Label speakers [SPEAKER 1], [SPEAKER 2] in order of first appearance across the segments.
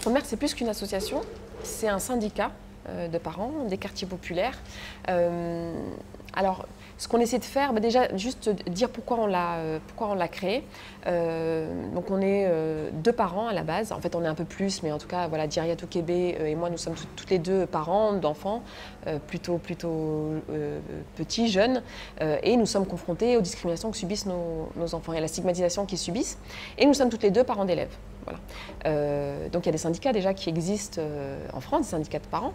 [SPEAKER 1] Front de Mer, c'est plus qu'une association, c'est un syndicat de parents des quartiers populaires. Alors, ce qu'on essaie de faire, déjà, juste dire pourquoi on l'a créé. Donc, on est 2 parents à la base. En fait, on est un peu plus, mais en tout cas, voilà, Djariatou Kébé et moi, nous sommes toutes les 2 parents d'enfants, plutôt petits, jeunes. Et nous sommes confrontés aux discriminations que subissent nos enfants et à la stigmatisation qu'ils subissent. Et nous sommes toutes les 2 parents d'élèves. Voilà. Donc, il y a des syndicats déjà qui existent en France, des syndicats de parents.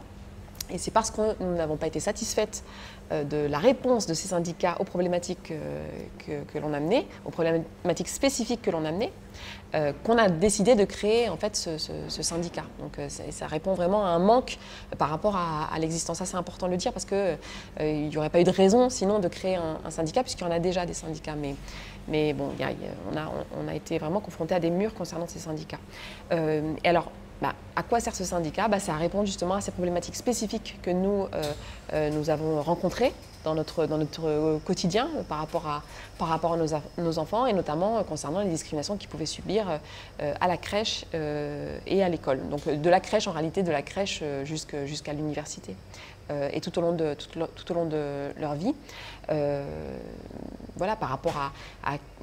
[SPEAKER 1] Et c'est parce que nous n'avons pas été satisfaites de la réponse de ces syndicats aux problématiques que l'on amenait, aux problématiques spécifiques que l'on amenait, qu'on a décidé de créer en fait ce syndicat. Donc ça répond vraiment à un manque par rapport à l'existence. Ça, c'est important de le dire parce qu'il n'y aurait pas eu de raison sinon de créer un syndicat puisqu'il y en a déjà des syndicats. Mais bon, on a été vraiment confrontés à des murs concernant ces syndicats. Et alors, à quoi sert ce syndicat? Ça répond justement à ces problématiques spécifiques que nous avons rencontrées dans notre quotidien par rapport à nos enfants et notamment concernant les discriminations qu'ils pouvaient subir à la crèche et à l'école. Donc de la crèche, en réalité, de la crèche jusqu'à l'université. Et tout au long de leur vie. Voilà, par rapport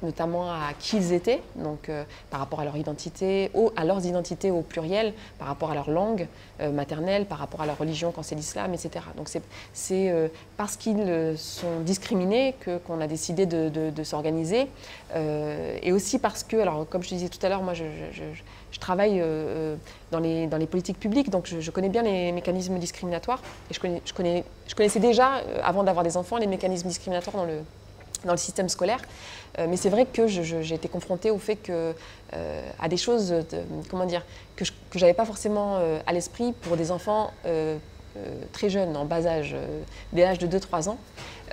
[SPEAKER 1] notamment à qui ils étaient, donc par rapport à leur identité, à leurs identités au pluriel, par rapport à leur langue maternelle, par rapport à leur religion quand c'est l'islam, etc. Donc c'est parce qu'ils sont discriminés qu'on a décidé de s'organiser et aussi parce que, alors comme je disais tout à l'heure, moi je travaille dans les politiques publiques, donc je connais bien les mécanismes discriminatoires et je connaissais déjà, avant d'avoir des enfants, les mécanismes discriminatoires dans le système scolaire. Mais c'est vrai que j'ai été confrontée au fait à des choses, que je n'avais pas forcément à l'esprit pour des enfants très jeunes, en bas âge, dès l'âge de 2-3 ans.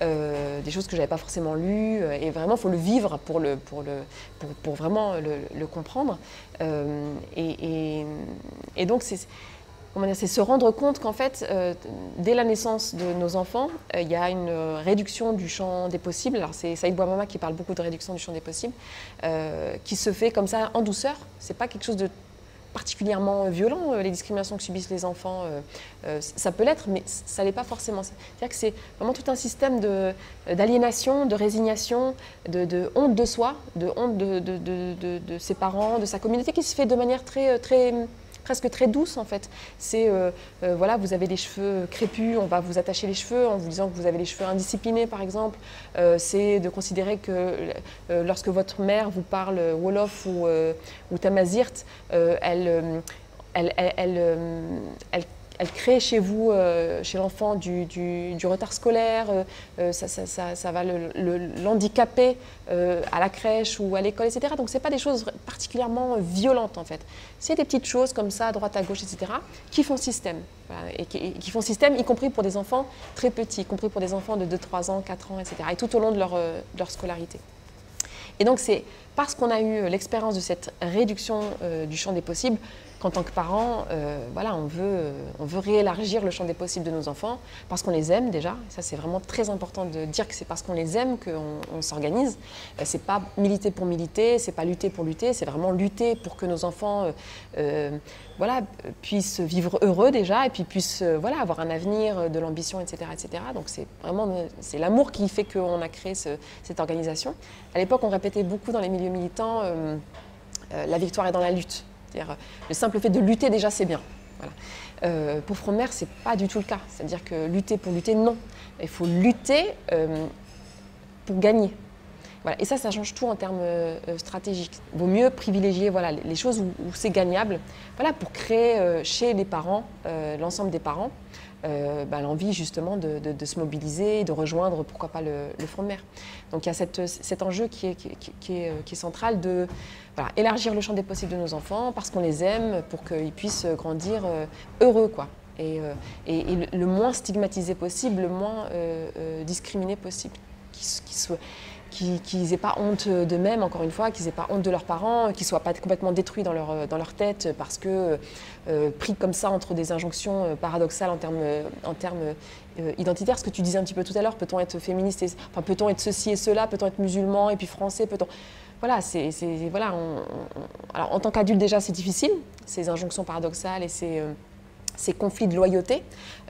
[SPEAKER 1] Des choses que je n'avais pas forcément lues, et vraiment il faut le vivre pour vraiment le comprendre. Et donc c'est se rendre compte qu'en fait, dès la naissance de nos enfants, il y a une réduction du champ des possibles. Alors c'est Saïd Bouamama qui parle beaucoup de réduction du champ des possibles, qui se fait comme ça en douceur. C'est pas quelque chose de particulièrement violent, les discriminations que subissent les enfants. Ça peut l'être, mais ça l'est pas forcément. C'est-à-dire que c'est vraiment tout un système d'aliénation, de résignation, de honte de soi, de honte de ses parents, de sa communauté, qui se fait de manière presque très douce en fait. C'est voilà, vous avez les cheveux crépus, on va vous attacher les cheveux en vous disant que vous avez les cheveux indisciplinés par exemple. C'est de considérer que lorsque votre mère vous parle Wolof ou Tamazirt, elle crée chez vous, chez l'enfant, du retard scolaire, ça va l'handicaper à la crèche ou à l'école, etc. Donc ce n'est pas des choses particulièrement violentes en fait. C'est des petites choses comme ça, à droite, à gauche, etc., qui font système. Voilà, et qui font système, y compris pour des enfants très petits, y compris pour des enfants de 2-3 ans, 4 ans, etc., et tout au long de leur scolarité. Et donc c'est parce qu'on a eu l'expérience de cette réduction du champ des possibles qu'en tant que parents, voilà, on veut réélargir le champ des possibles de nos enfants parce qu'on les aime déjà. Ça, c'est vraiment très important de dire que c'est parce qu'on les aime qu'on s'organise. C'est pas militer pour militer, c'est pas lutter pour lutter, c'est vraiment lutter pour que nos enfants voilà, puissent vivre heureux déjà et puis puissent voilà, avoir un avenir, de l'ambition, etc., etc. Donc c'est vraiment l'amour qui fait qu'on a créé cette organisation. À l'époque, on répétait beaucoup dans les milieux militants la victoire est dans la lutte. C'est-à-dire, le simple fait de lutter, déjà, c'est bien. Voilà. Pour Front de Mer, ce n'est pas du tout le cas. C'est-à-dire que lutter pour lutter, non. Il faut lutter pour gagner. Voilà. Et ça change tout en termes stratégiques. Il vaut mieux privilégier voilà, les choses où c'est gagnable, voilà, pour créer chez les parents, l'ensemble des parents, l'envie justement de se mobiliser, de rejoindre, pourquoi pas, le Front de Mer. Donc il y a cet enjeu qui est central de voilà, élargir le champ des possibles de nos enfants parce qu'on les aime, pour qu'ils puissent grandir heureux, quoi. Et le moins stigmatisé possible, le moins discriminé possible. Qu'ils n'aient pas honte d'eux-mêmes, encore une fois, qu'ils n'aient pas honte de leurs parents, qu'ils ne soient pas complètement détruits dans leur tête parce que pris comme ça entre des injonctions paradoxales en termes identitaires. Ce que tu disais un petit peu tout à l'heure, peut-on être féministe, enfin, peut-on être ceci et cela, peut-on être musulman et puis français, peut-on... voilà, voilà alors, en tant qu'adulte, déjà, c'est difficile, ces injonctions paradoxales et ces conflits de loyauté.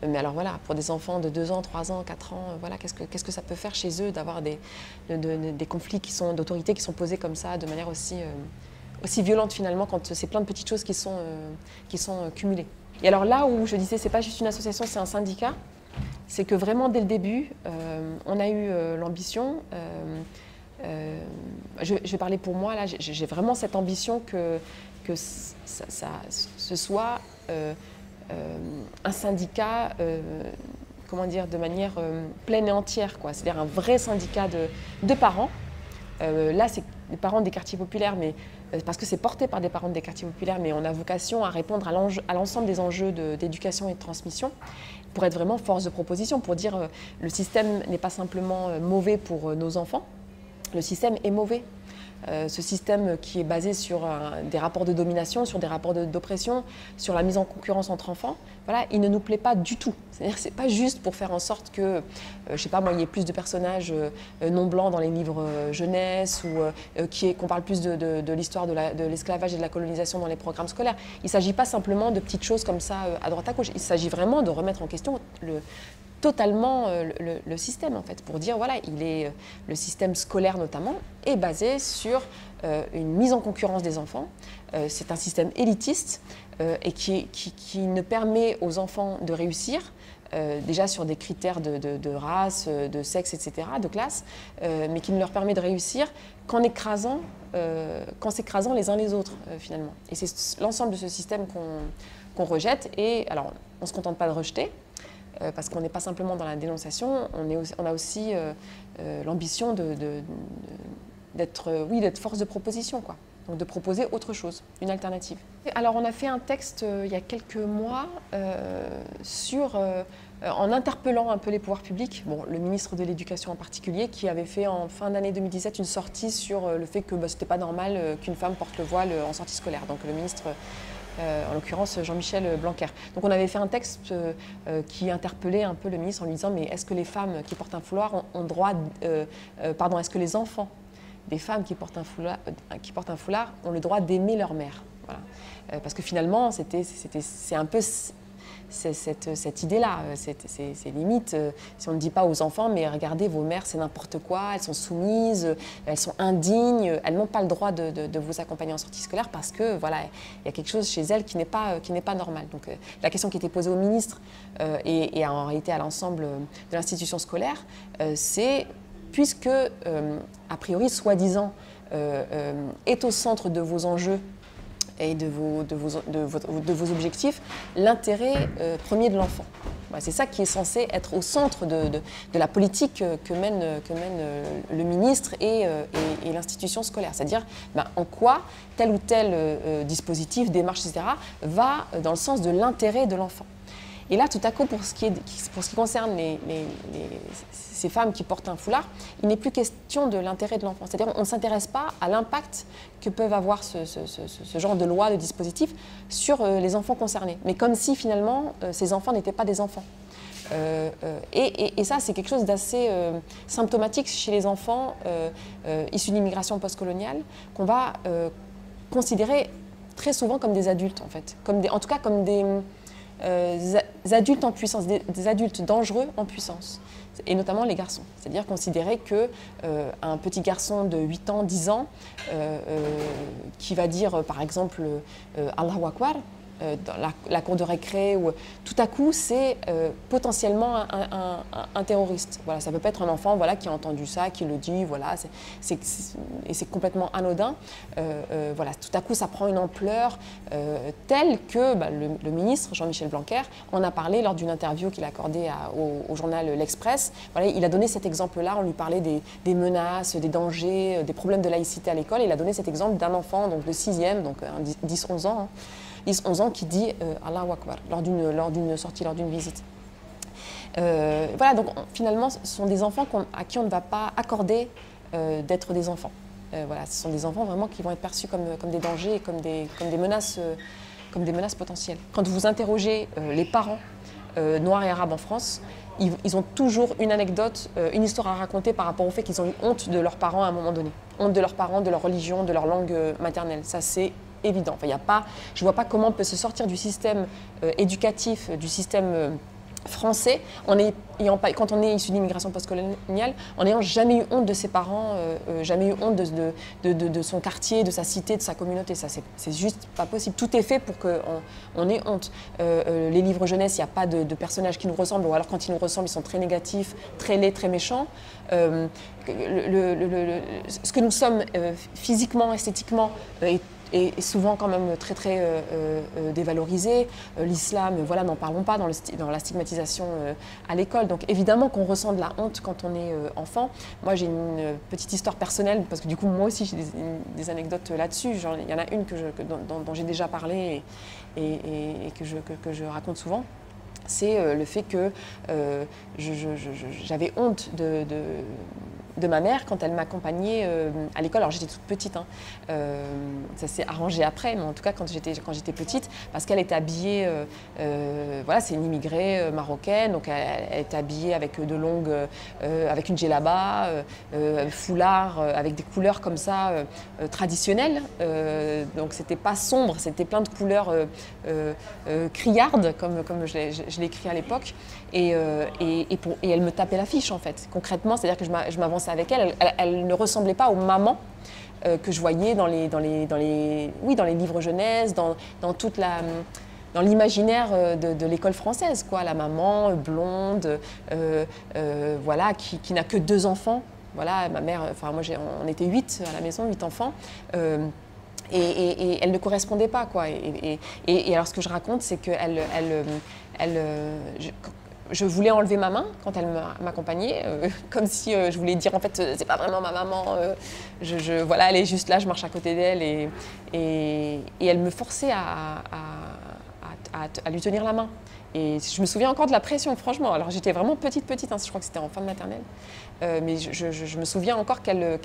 [SPEAKER 1] Mais alors voilà, pour des enfants de 2 ans, 3 ans, 4 ans, voilà, qu'est-ce que ça peut faire chez eux d'avoir des conflits d'autorité qui sont posés comme ça, de manière aussi violente finalement, quand c'est plein de petites choses qui sont cumulées. Et alors là où je disais, c'est pas juste une association, c'est un syndicat, c'est que vraiment dès le début, on a eu l'ambition, je vais parler pour moi, là, j'ai vraiment cette ambition que ce soit un syndicat, comment dire, de manière pleine et entière, quoi. C'est-à-dire un vrai syndicat de parents. Là, c'est les parents des quartiers populaires, mais parce que c'est porté par des parents des quartiers populaires, mais on a vocation à répondre à l'ensemble des enjeux d'éducation et de transmission, pour être vraiment force de proposition, pour dire le système n'est pas simplement mauvais pour nos enfants, le système est mauvais. Ce système qui est basé sur des rapports de domination, sur des rapports d'oppression, sur la mise en concurrence entre enfants, voilà, il ne nous plaît pas du tout. C'est-à-dire que ce n'est pas juste pour faire en sorte que, je ne sais pas moi, il y ait plus de personnages non blancs dans les livres jeunesse ou qu'on parle plus de l'histoire de l'esclavage et de la colonisation dans les programmes scolaires. Il ne s'agit pas simplement de petites choses comme ça à droite à gauche. Il s'agit vraiment de remettre en question totalement le système, en fait, pour dire, voilà, le système scolaire notamment est basé sur une mise en concurrence des enfants. C'est un système élitiste et qui ne permet aux enfants de réussir, déjà sur des critères de race, de sexe, etc., de classe, mais qui ne leur permet de réussir qu'en s'écrasant les uns les autres, finalement. Et c'est l'ensemble de ce système qu'on rejette. Et alors, on ne se contente pas de rejeter, parce qu'on n'est pas simplement dans la dénonciation, on a aussi l'ambition d'être force de proposition, quoi. Donc de proposer autre chose, une alternative. Alors on a fait un texte il y a quelques mois en interpellant un peu les pouvoirs publics, bon, le ministre de l'Éducation en particulier, qui avait fait en fin d'année 2017 une sortie sur le fait que ce n'était pas normal qu'une femme porte le voile en sortie scolaire. Donc le ministre, en l'occurrence Jean-Michel Blanquer. Donc on avait fait un texte qui interpellait un peu le ministre en lui disant, mais est-ce que les femmes qui portent un foulard ont droit, est-ce que les enfants des femmes qui portent un foulard ont le droit d'aimer leur mère, voilà. Parce que finalement c'est un peu cette idée-là, c'est limite, si on ne dit pas aux enfants, mais regardez, vos mères, c'est n'importe quoi, elles sont soumises, elles sont indignes, elles n'ont pas le droit de vous accompagner en sortie scolaire parce que, voilà, il y a quelque chose chez elles qui n'est pas normal. Donc, la question qui était posée au ministre et en réalité à l'ensemble de l'institution scolaire, c'est, puisque, a priori, soi-disant, est au centre de vos enjeux et de vos objectifs, l'intérêt premier de l'enfant. Voilà, c'est ça qui est censé être au centre de la politique que mène le ministre et l'institution scolaire. C'est-à-dire en quoi tel ou tel dispositif, démarche, etc., va dans le sens de l'intérêt de l'enfant. Et là, tout à coup, pour ce qui concerne ces femmes qui portent un foulard, il n'est plus question de l'intérêt de l'enfant. C'est-à-dire qu'on ne s'intéresse pas à l'impact que peuvent avoir ce genre de loi, de dispositifs sur les enfants concernés. Mais comme si, finalement, ces enfants n'étaient pas des enfants. Et ça, c'est quelque chose d'assez symptomatique chez les enfants issus d'immigration postcoloniale, qu'on va considérer très souvent comme des adultes, en fait. En tout cas, comme des adultes en puissance, des adultes dangereux en puissance, et notamment les garçons. C'est-à-dire considérer qu'un petit garçon de 8 ans, 10 ans, qui va dire par exemple Allahu Akbar dans la cour de récré, ou tout à coup c'est potentiellement un terroriste. Voilà, ça ne peut pas être un enfant, voilà, qui a entendu ça, qui le dit, voilà, et c'est complètement anodin. Voilà, tout à coup ça prend une ampleur telle que le ministre Jean-Michel Blanquer en a parlé lors d'une interview qu'il a accordée au journal L'Express. Voilà, il a donné cet exemple-là, on lui parlait des menaces, des dangers, des problèmes de laïcité à l'école. Il a donné cet exemple d'un enfant donc, de 6e, donc 10-11 ans, 10-11 ans, qui dit Allahu Akbar lors d'une sortie, lors d'une visite. Voilà, donc finalement, ce sont des enfants à qui on ne va pas accorder d'être des enfants. Voilà, ce sont des enfants vraiment qui vont être perçus comme des dangers et comme des menaces potentielles. Quand vous interrogez les parents noirs et arabes en France, ils ont toujours une anecdote, une histoire à raconter par rapport au fait qu'ils ont eu honte de leurs parents à un moment donné. Honte de leurs parents, de leur religion, de leur langue maternelle. Ça, c'est évident. Enfin, je ne vois pas comment on peut se sortir du système éducatif, du système français, quand on est issu d'immigration postcoloniale, en n'ayant jamais eu honte de ses parents, jamais eu honte de son quartier, de sa cité, de sa communauté. Ça, c'est juste pas possible. Tout est fait pour qu'on ait honte. Les livres jeunesse, il n'y a pas de personnages qui nous ressemblent, ou alors quand ils nous ressemblent, ils sont très négatifs, très laids, très méchants. Ce que nous sommes physiquement, esthétiquement, est souvent quand même très dévalorisé. L'islam, voilà, n'en parlons pas dans la stigmatisation à l'école. Donc évidemment qu'on ressent de la honte quand on est enfant. Moi j'ai une petite histoire personnelle, parce que du coup moi aussi j'ai des anecdotes là-dessus. Il y en a une dont j'ai déjà parlé et que je raconte souvent. C'est le fait que j'avais honte de ma mère quand elle m'accompagnait à l'école. Alors j'étais toute petite, hein. Ça s'est arrangé après, mais en tout cas quand j'étais petite, parce qu'elle était habillée, voilà, c'est une immigrée marocaine, donc elle était habillée avec avec une djellaba, foulard, avec des couleurs comme ça traditionnelles. Donc c'était pas sombre, c'était plein de couleurs criardes, comme je l'ai écrit à l'époque. Et elle me tapait l'affiche en fait, concrètement, c'est-à-dire que je m'avançais avec elle. Elle ne ressemblait pas aux mamans que je voyais dans les livres jeunesse, dans l'imaginaire de l'école française, quoi. La maman blonde, voilà, qui n'a que 2 enfants. Voilà, ma mère, enfin moi on était 8 à la maison, 8 enfants. Et elle ne correspondait pas, quoi. Et alors ce que je raconte, c'est que je voulais enlever ma main quand elle m'accompagnait, comme si je voulais dire en fait c'est pas vraiment ma maman, voilà, elle est juste là, je marche à côté d'elle, et elle me forçait à lui tenir la main. Et je me souviens encore de la pression, franchement. Alors j'étais vraiment petite, hein, je crois que c'était en fin de maternelle. Mais je me souviens encore qu'elle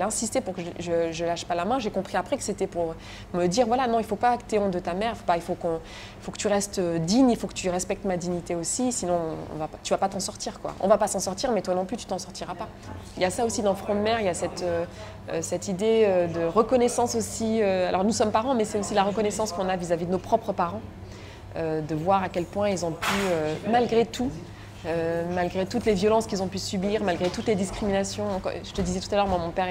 [SPEAKER 1] insistait pour que je lâche pas la main. J'ai compris après que c'était pour me dire, voilà, non, il ne faut pas que tu aies honte de ta mère, il faut que tu restes digne, il faut que tu respectes ma dignité aussi, sinon tu ne vas pas t'en sortir, quoi. On ne va pas s'en sortir, mais toi non plus, tu t'en sortiras pas. Il y a ça aussi dans Front de Mère, il y a cette idée de reconnaissance aussi. Alors nous sommes parents, mais c'est aussi la reconnaissance qu'on a vis-à-vis de nos propres parents. De voir à quel point ils ont pu, malgré tout, malgré toutes les violences qu'ils ont pu subir, malgré toutes les discriminations. Je te disais tout à l'heure, moi, mon père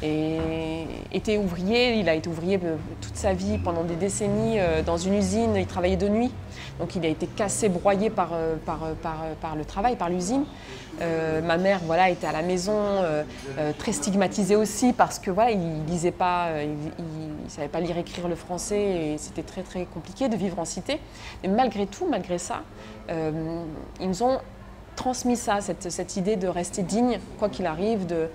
[SPEAKER 1] était ouvrier, il a été ouvrier toute sa vie, pendant des décennies, dans une usine, il travaillait de nuit. Donc il a été cassé, broyé par le travail, par l'usine. Ma mère, voilà, était à la maison, très stigmatisée aussi, parce que voilà, il lisait pas, il savait pas lire, écrire le français, et c'était très compliqué de vivre en cité. Mais malgré tout, malgré ça, ils nous ont transmis ça, cette idée de rester digne, quoi qu'il arrive, de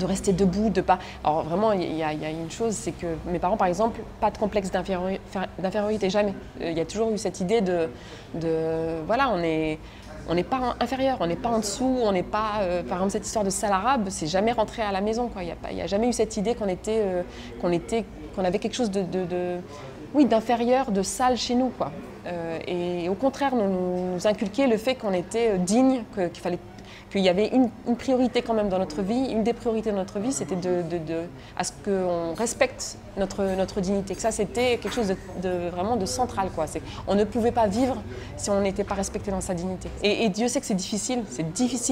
[SPEAKER 1] rester debout, de pas... Alors vraiment, il y a une chose, c'est que mes parents, par exemple, pas de complexe d'infériorité, jamais. Il y a toujours eu cette idée voilà, on n'est pas inférieur, on n'est pas en dessous, on n'est pas... par exemple, cette histoire de sale arabe, c'est jamais rentré à la maison, quoi. Il n'y a jamais eu cette idée qu'on avait quelque chose d'inférieur, de sale chez nous, quoi. Et au contraire, nous inculquer le fait qu'on était digne, qu'il y avait une priorité quand même dans notre vie. Une des priorités de notre vie, c'était à ce qu'on respecte notre dignité. Que ça, c'était quelque chose vraiment de central, quoi. On ne pouvait pas vivre si on n'était pas respecté dans sa dignité. Et Dieu sait que c'est difficile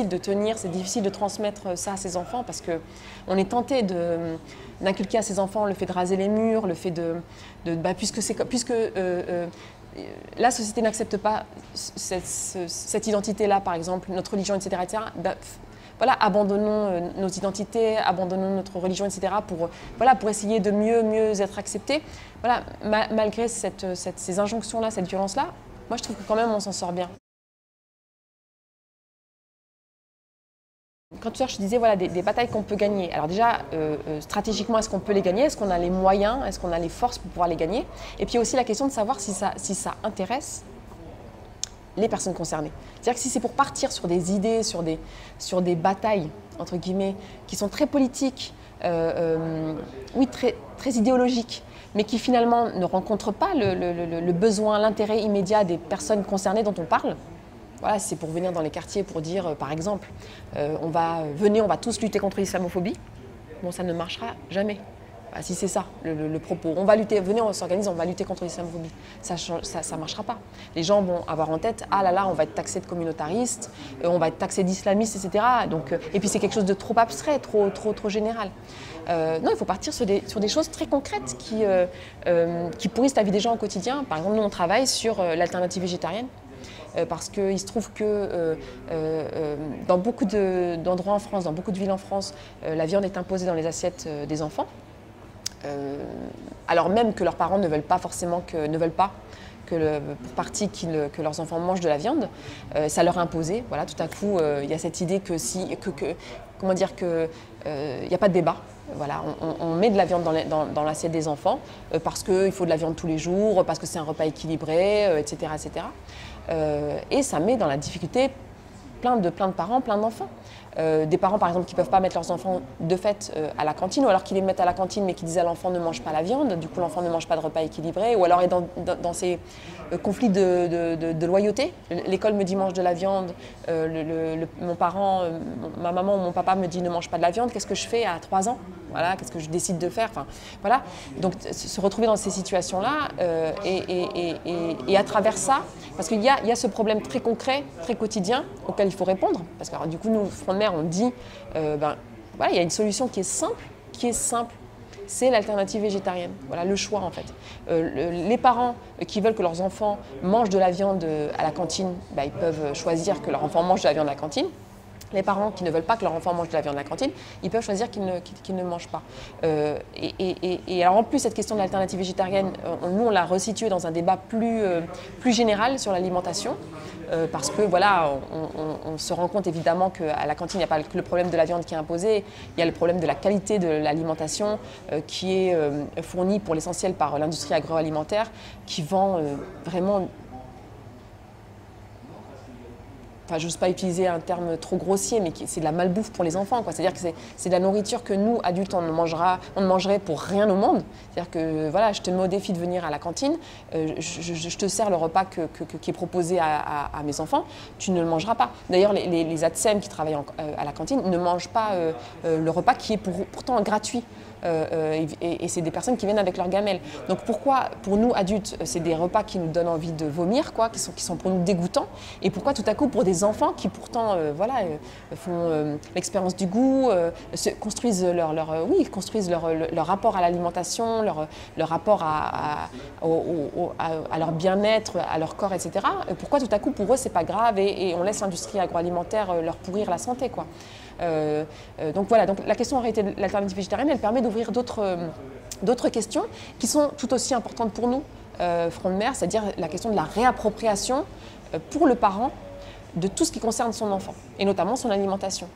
[SPEAKER 1] de tenir, c'est difficile de transmettre ça à ses enfants, parce qu'on est tenté d'inculquer à ses enfants le fait de raser les murs, le fait puisque la société n'accepte pas cette identité-là, par exemple, notre religion, etc. Voilà, abandonnons nos identités, abandonnons notre religion, etc. pour essayer de mieux être acceptés. Voilà, malgré ces injonctions-là, cette violence-là, moi je trouve que quand même on s'en sort bien. Quand je disais voilà, des batailles qu'on peut gagner, alors déjà, stratégiquement, est-ce qu'on peut les gagner? Est-ce qu'on a les moyens? Est-ce qu'on a les forces pour pouvoir les gagner? Et puis aussi la question de savoir si ça intéresse les personnes concernées. C'est-à-dire que si c'est pour partir sur des idées, sur des batailles, entre guillemets, qui sont très politiques, oui, très idéologiques, mais qui finalement ne rencontrent pas le besoin, l'intérêt immédiat des personnes concernées dont on parle, voilà, c'est pour venir dans les quartiers pour dire, par exemple, on va tous lutter contre l'islamophobie. Bon, ça ne marchera jamais. Bah, si c'est ça le propos, on va lutter, venez, on s'organise, on va lutter contre l'islamophobie. Ça ne marchera pas. Les gens vont avoir en tête, ah là là, on va être taxé de communautariste, on va être taxé d'islamiste, etc. Donc, et puis c'est quelque chose de trop abstrait, trop général. Non, il faut partir sur des choses très concrètes qui pourrissent la vie des gens au quotidien. Par exemple, nous, on travaille sur l'alternative végétarienne. Parce qu'il se trouve que dans beaucoup d'endroits en France, dans beaucoup de villes en France, la viande est imposée dans les assiettes des enfants. Alors même que leurs parents ne veulent pas pour partie que leurs enfants mangent de la viande, ça leur est imposé. Voilà, tout à coup, il y a cette idée qu'il n'y a pas de débat. Voilà, on met de la viande dans l'assiette des enfants parce qu'il faut de la viande tous les jours, parce que c'est un repas équilibré, etc., etc. Et ça met dans la difficulté plein de parents, plein d'enfants. Des parents par exemple qui ne peuvent pas mettre leurs enfants de fait à la cantine, ou alors qui les mettent à la cantine mais qui disent à l'enfant ne mange pas la viande, du coup l'enfant ne mange pas de repas équilibré, ou alors est dans ces conflits de loyauté. L'école me dit mange de la viande, ma maman ou mon papa me dit ne mange pas de la viande, qu'est-ce que je fais à 3 ans? Voilà, qu'est-ce que je décide de faire? Enfin, voilà. Donc se retrouver dans ces situations-là et à travers ça, parce qu'il y a ce problème très concret, très quotidien auquel il faut répondre, parce que alors, du coup nous, Front de Mer, on dit, voilà, il y a une solution qui est simple, c'est l'alternative végétarienne. Voilà, le choix en fait. Les parents qui veulent que leurs enfants mangent de la viande à la cantine, ils peuvent choisir que leur enfant mange de la viande à la cantine. Les parents qui ne veulent pas que leur enfant mange de la viande à la cantine, ils peuvent choisir qu'ils ne mangent pas. Et alors en plus, cette question de l'alternative végétarienne, nous on l'a resituée dans un débat plus général sur l'alimentation. Parce que voilà, on se rend compte évidemment qu'à la cantine, il n'y a pas que le problème de la viande qui est imposé, il y a le problème de la qualité de l'alimentation qui est fournie pour l'essentiel par l'industrie agroalimentaire qui vend vraiment... Enfin, je n'ose pas utiliser un terme trop grossier, mais c'est de la malbouffe pour les enfants. C'est-à-dire que c'est de la nourriture que nous, adultes, on ne mangerait pour rien au monde. C'est-à-dire que voilà, je te mets au défi de venir à la cantine, je te sers le repas qui est proposé à mes enfants, tu ne le mangeras pas. D'ailleurs, les ATSEM qui travaillent à la cantine ne mangent pas le repas qui est pourtant gratuit. Et c'est des personnes qui viennent avec leur gamelle. Donc pourquoi, pour nous adultes, c'est des repas qui nous donnent envie de vomir, quoi, qui sont pour nous dégoûtants, et pourquoi tout à coup pour des enfants qui pourtant font l'expérience du goût, construisent leur rapport à l'alimentation, leur rapport à leur bien-être, à leur corps, etc. Pourquoi tout à coup pour eux c'est pas grave et on laisse l'industrie agroalimentaire leur pourrir la santé, quoi. Donc voilà, donc la question en réalité de l'alternative végétarienne, elle permet d'ouvrir d'autres questions qui sont tout aussi importantes pour nous, Front de Mer, c'est-à-dire la question de la réappropriation pour le parent de tout ce qui concerne son enfant, et notamment son alimentation.